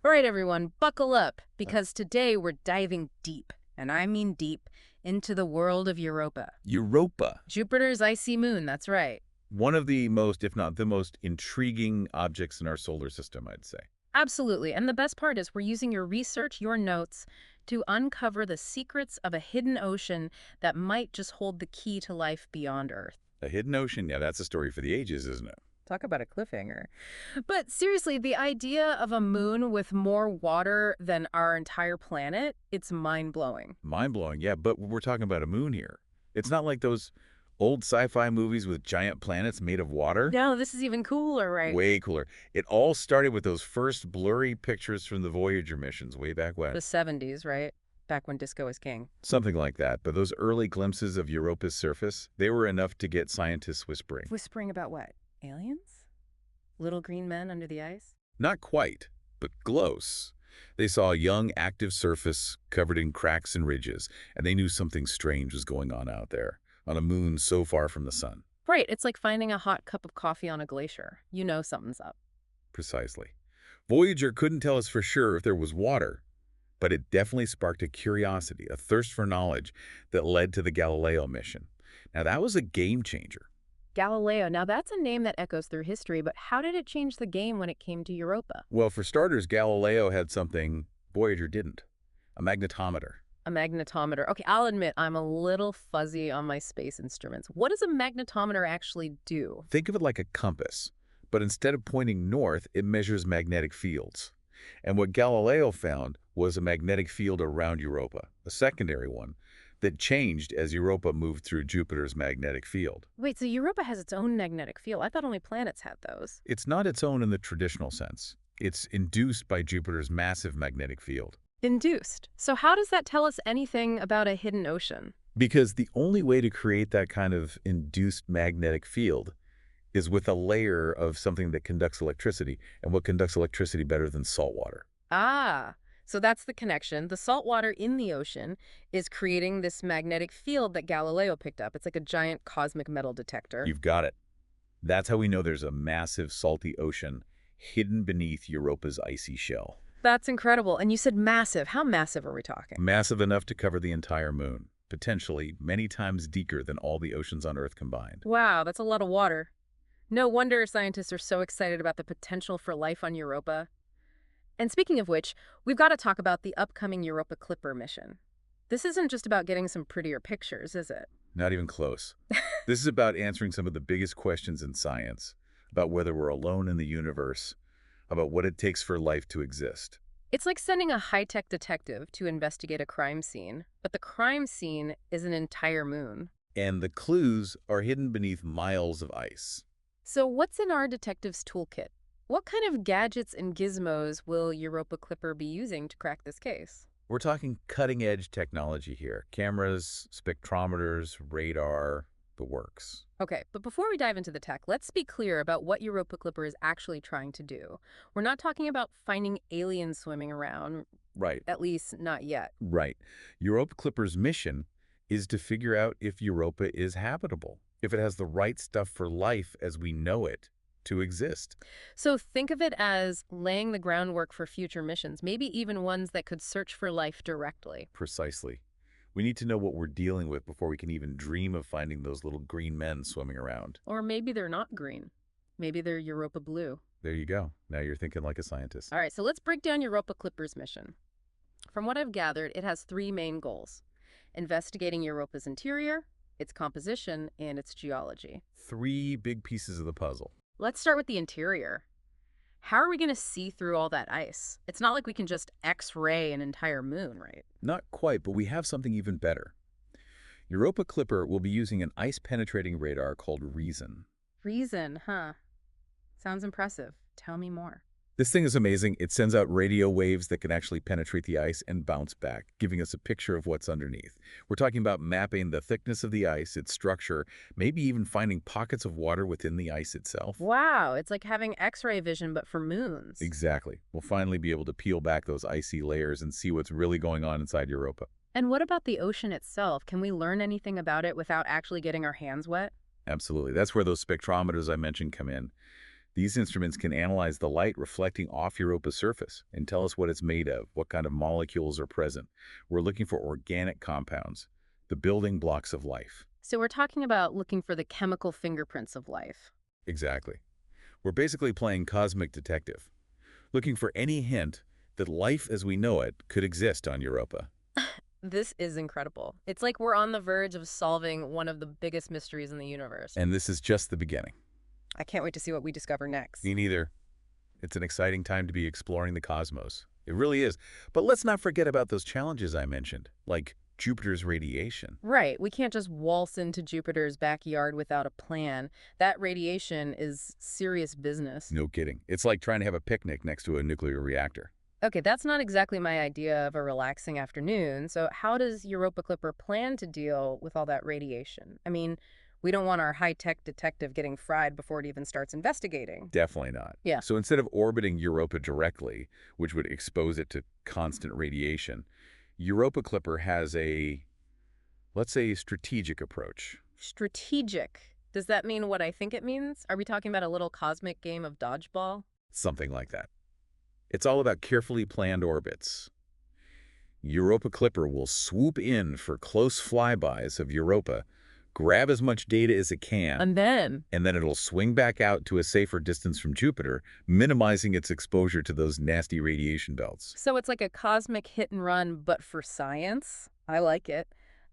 All right, everyone, buckle up, because today we're diving deep, and I mean deep, into the world of Europa. Europa, Jupiter's icy moon, that's right. one of the most, if not the most intriguing objects in our solar system, I'd say. Absolutely, and the best part is we're using your research, your notes, to uncover the secrets of a hidden ocean that might just hold the key to life beyond Earth. A hidden ocean, yeah, that's a story for the ages, isn't it? Talk about a cliffhanger. But seriously, the idea of a moon with more water than our entire planet, it's mind-blowing. Mind-blowing, yeah, but we're talking about a moon here. It's not like those old sci-fi movies with giant planets made of water. No, this is even cooler, right? Way cooler. It all started with those first blurry pictures from the Voyager missions way back when. The 70s, right? Back when disco was king. Something like that, but those early glimpses of Europa's surface, they were enough to get scientists whispering. Whispering about what? Aliens? Little green men under the ice? Not quite, but close. They saw a young, active surface covered in cracks and ridges, and they knew something strange was going on out there, on a moon so far from the sun. Right, it's like finding a hot cup of coffee on a glacier. You know something's up. Precisely. Voyager couldn't tell us for sure if there was water, but it definitely sparked a curiosity, a thirst for knowledge that led to the Galileo mission. Now, that was a game changer. Galileo, now that's a name that echoes through history, but how did it change the game when it came to Europa? Well, for starters, Galileo had something Voyager didn't, a magnetometer. A magnetometer. Okay, I'll admit I'm a little fuzzy on my space instruments. What does a magnetometer actually do? Think of it like a compass, but instead of pointing north, it measures magnetic fields. And what Galileo found was a magnetic field around Europa, a secondary one, that changed as Europa moved through Jupiter's magnetic field. Wait, so Europa has its own magnetic field? I thought only planets had those. It's not its own in the traditional sense. It's induced by Jupiter's massive magnetic field. Induced. So how does that tell us anything about a hidden ocean? Because the only way to create that kind of induced magnetic field is with a layer of something that conducts electricity. And what conducts electricity better than salt water? Ah, so that's the connection. The salt water in the ocean is creating this magnetic field that Galileo picked up. It's like a giant cosmic metal detector. You've got it. That's how we know there's a massive salty ocean hidden beneath Europa's icy shell. That's incredible. And you said massive. How massive are we talking? Massive enough to cover the entire moon, potentially many times deeper than all the oceans on Earth combined. Wow, that's a lot of water. No wonder scientists are so excited about the potential for life on Europa. And speaking of which, we've got to talk about the upcoming Europa Clipper mission. This isn't just about getting some prettier pictures, is it? Not even close. This is about answering some of the biggest questions in science, about whether we're alone in the universe, about what it takes for life to exist. It's like sending a high-tech detective to investigate a crime scene, but the crime scene is an entire moon. And the clues are hidden beneath miles of ice. So what's in our detective's toolkit? What kind of gadgets and gizmos will Europa Clipper be using to crack this case? We're talking cutting-edge technology here. Cameras, spectrometers, radar, the works. Okay, but before we dive into the tech, let's be clear about what Europa Clipper is actually trying to do. We're not talking about finding aliens swimming around. Right. At least, not yet. Right. Europa Clipper's mission is to figure out if Europa is habitable, if it has the right stuff for life as we know it to exist. So think of it as laying the groundwork for future missions, maybe even ones that could search for life directly. Precisely. We need to know what we're dealing with before we can even dream of finding those little green men swimming around. Or maybe they're not green. Maybe they're Europa blue. There you go. Now you're thinking like a scientist. All right, so let's break down Europa Clipper's mission. From what I've gathered, it has three main goals: investigating Europa's interior, its composition, and its geology. Three big pieces of the puzzle. Let's start with the interior. How are we going to see through all that ice? It's not like we can just X-ray an entire moon, right? Not quite, but we have something even better. Europa Clipper will be using an ice-penetrating radar called Reason. Reason, huh? Sounds impressive. Tell me more. This thing is amazing. It sends out radio waves that can actually penetrate the ice and bounce back, giving us a picture of what's underneath. We're talking about mapping the thickness of the ice, its structure, maybe even finding pockets of water within the ice itself. Wow, it's like having X-ray vision, but for moons. Exactly. We'll finally be able to peel back those icy layers and see what's really going on inside Europa. And what about the ocean itself? Can we learn anything about it without actually getting our hands wet? Absolutely. That's where those spectrometers I mentioned come in. These instruments can analyze the light reflecting off Europa's surface and tell us what it's made of, what kind of molecules are present. We're looking for organic compounds, the building blocks of life. So we're talking about looking for the chemical fingerprints of life. Exactly. We're basically playing cosmic detective, looking for any hint that life as we know it could exist on Europa. This is incredible. It's like we're on the verge of solving one of the biggest mysteries in the universe. And this is just the beginning. I can't wait to see what we discover next. Me neither. It's an exciting time to be exploring the cosmos. It really is. But let's not forget about those challenges I mentioned, like Jupiter's radiation. Right. We can't just waltz into Jupiter's backyard without a plan. That radiation is serious business. No kidding. It's like trying to have a picnic next to a nuclear reactor. Okay, that's not exactly my idea of a relaxing afternoon. So how does Europa Clipper plan to deal with all that radiation? I mean, we don't want our high-tech detective getting fried before it even starts investigating. Definitely not. Yeah. So instead of orbiting Europa directly, which would expose it to constant radiation, Europa Clipper has a, let's say, strategic approach. Strategic. Does that mean what I think it means? Are we talking about a little cosmic game of dodgeball? Something like that. It's all about carefully planned orbits. Europa Clipper will swoop in for close flybys of Europa, grab as much data as it can, And then? and then it'll swing back out to a safer distance from Jupiter, minimizing its exposure to those nasty radiation belts. So it's like a cosmic hit and run, but for science? I like it.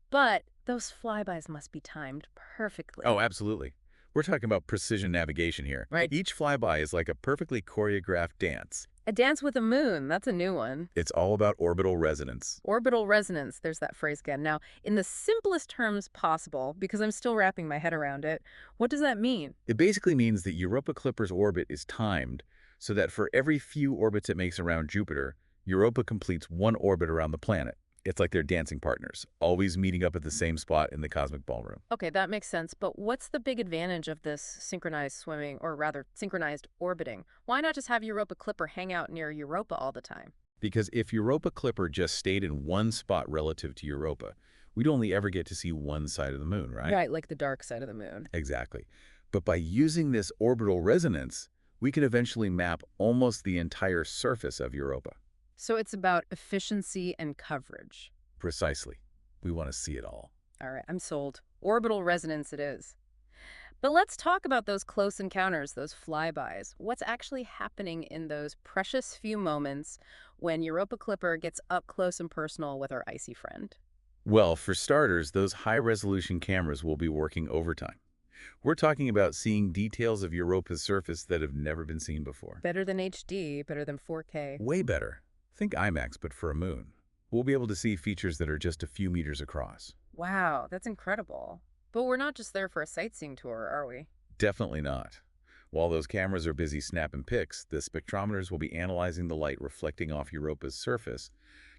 But those flybys must be timed perfectly. Oh, absolutely. We're talking about precision navigation here. Right. Each flyby is like a perfectly choreographed dance. A dance with the moon, that's a new one. It's all about orbital resonance. Orbital resonance, there's that phrase again. Now, in the simplest terms possible, because I'm still wrapping my head around it, what does that mean? It basically means that Europa Clipper's orbit is timed so that for every few orbits it makes around Jupiter, Europa completes one orbit around the planet. It's like they're dancing partners, always meeting up at the same spot in the cosmic ballroom. Okay, that makes sense, but what's the big advantage of this synchronized swimming, or rather, synchronized orbiting? Why not just have Europa Clipper hang out near Europa all the time? Because if Europa Clipper just stayed in one spot relative to Europa, we'd only ever get to see one side of the moon, right? Right, like the dark side of the moon. Exactly. But by using this orbital resonance, we can eventually map almost the entire surface of Europa. So it's about efficiency and coverage. Precisely. We want to see it all. All right, I'm sold. Orbital resonance it is. But let's talk about those close encounters, those flybys. What's actually happening in those precious few moments when Europa Clipper gets up close and personal with our icy friend? Well, for starters, those high-resolution cameras will be working overtime. We're talking about seeing details of Europa's surface that have never been seen before. Better than HD, better than 4K. Way better. Think IMAX, but for a moon. We'll be able to see features that are just a few meters across. Wow, that's incredible. But we're not just there for a sightseeing tour, are we? Definitely not. While those cameras are busy snapping pics, the spectrometers will be analyzing the light reflecting off Europa's surface,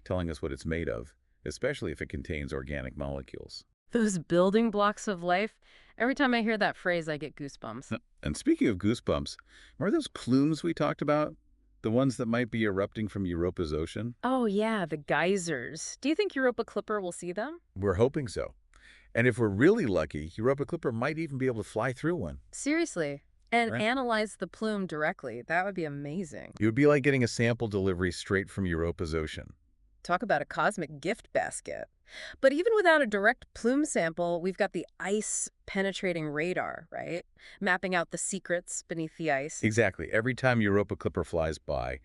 telling us what it's made of, especially if it contains organic molecules. Those building blocks of life, every time I hear that phrase, I get goosebumps. And speaking of goosebumps, remember those plumes we talked about? The ones that might be erupting from Europa's ocean? Oh yeah, the geysers. Do you think Europa Clipper will see them? We're hoping so. And if we're really lucky, Europa Clipper might even be able to fly through one. Seriously. And Right. analyze the plume directly. That would be amazing. It would be like getting a sample delivery straight from Europa's ocean. Talk about a cosmic gift basket. But even without a direct plume sample, we've got the ice-penetrating radar, right? Mapping out the secrets beneath the ice. Exactly. Every time Europa Clipper flies by,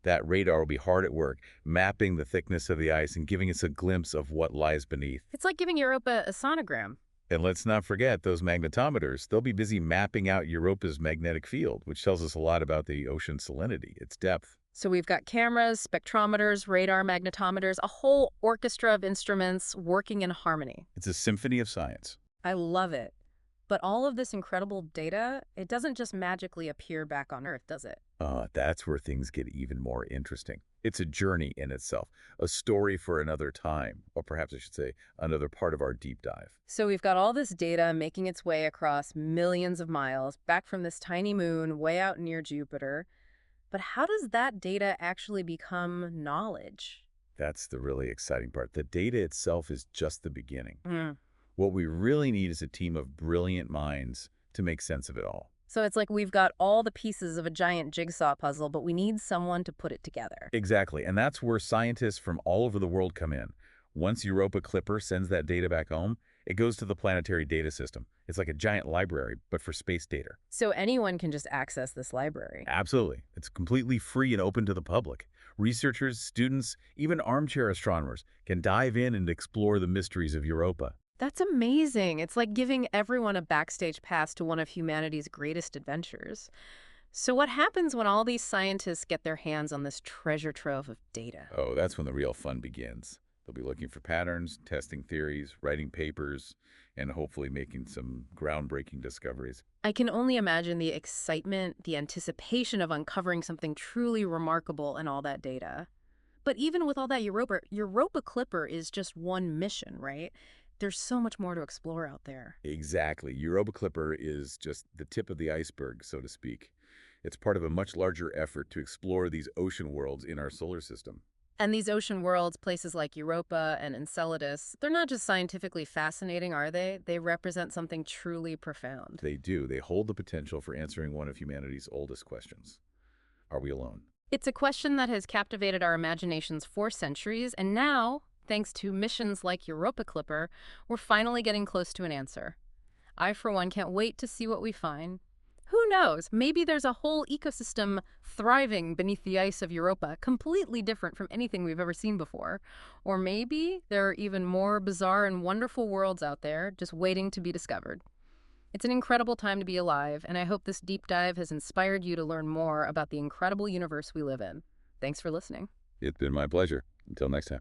that radar will be hard at work, mapping the thickness of the ice and giving us a glimpse of what lies beneath. It's like giving Europa a sonogram. And let's not forget those magnetometers. They'll be busy mapping out Europa's magnetic field, which tells us a lot about the ocean's salinity, its depth. So we've got cameras, spectrometers, radar, magnetometers, a whole orchestra of instruments working in harmony. It's a symphony of science. I love it. But all of this incredible data, it doesn't just magically appear back on Earth, does it? That's where things get even more interesting. It's a journey in itself, a story for another time, or perhaps I should say another part of our deep dive. So we've got all this data making its way across millions of miles back from this tiny moon way out near Jupiter. But how does that data actually become knowledge? That's the really exciting part. The data itself is just the beginning. Mm. What we really need is a team of brilliant minds to make sense of it all. So it's like we've got all the pieces of a giant jigsaw puzzle, but we need someone to put it together. Exactly, and that's where scientists from all over the world come in. Once Europa Clipper sends that data back home, it goes to the planetary data system. It's like a giant library, but for space data. So anyone can just access this library. Absolutely. It's completely free and open to the public. Researchers, students, even armchair astronomers can dive in and explore the mysteries of Europa. That's amazing. It's like giving everyone a backstage pass to one of humanity's greatest adventures. So what happens when all these scientists get their hands on this treasure trove of data? Oh, that's when the real fun begins. They'll be looking for patterns, testing theories, writing papers, and hopefully making some groundbreaking discoveries. I can only imagine the excitement, the anticipation of uncovering something truly remarkable in all that data. But even with all that Europa Clipper is just one mission, right? There's so much more to explore out there. Exactly. Europa Clipper is just the tip of the iceberg, so to speak. It's part of a much larger effort to explore these ocean worlds in our solar system. And these ocean worlds, places like Europa and Enceladus, they're not just scientifically fascinating, are they? They represent something truly profound. They do. They hold the potential for answering one of humanity's oldest questions. Are we alone? It's a question that has captivated our imaginations for centuries, and now, thanks to missions like Europa Clipper, we're finally getting close to an answer. I, for one, can't wait to see what we find. Who knows? Maybe there's a whole ecosystem thriving beneath the ice of Europa, completely different from anything we've ever seen before. Or maybe there are even more bizarre and wonderful worlds out there just waiting to be discovered. It's an incredible time to be alive, and I hope this deep dive has inspired you to learn more about the incredible universe we live in. Thanks for listening. It's been my pleasure. Until next time.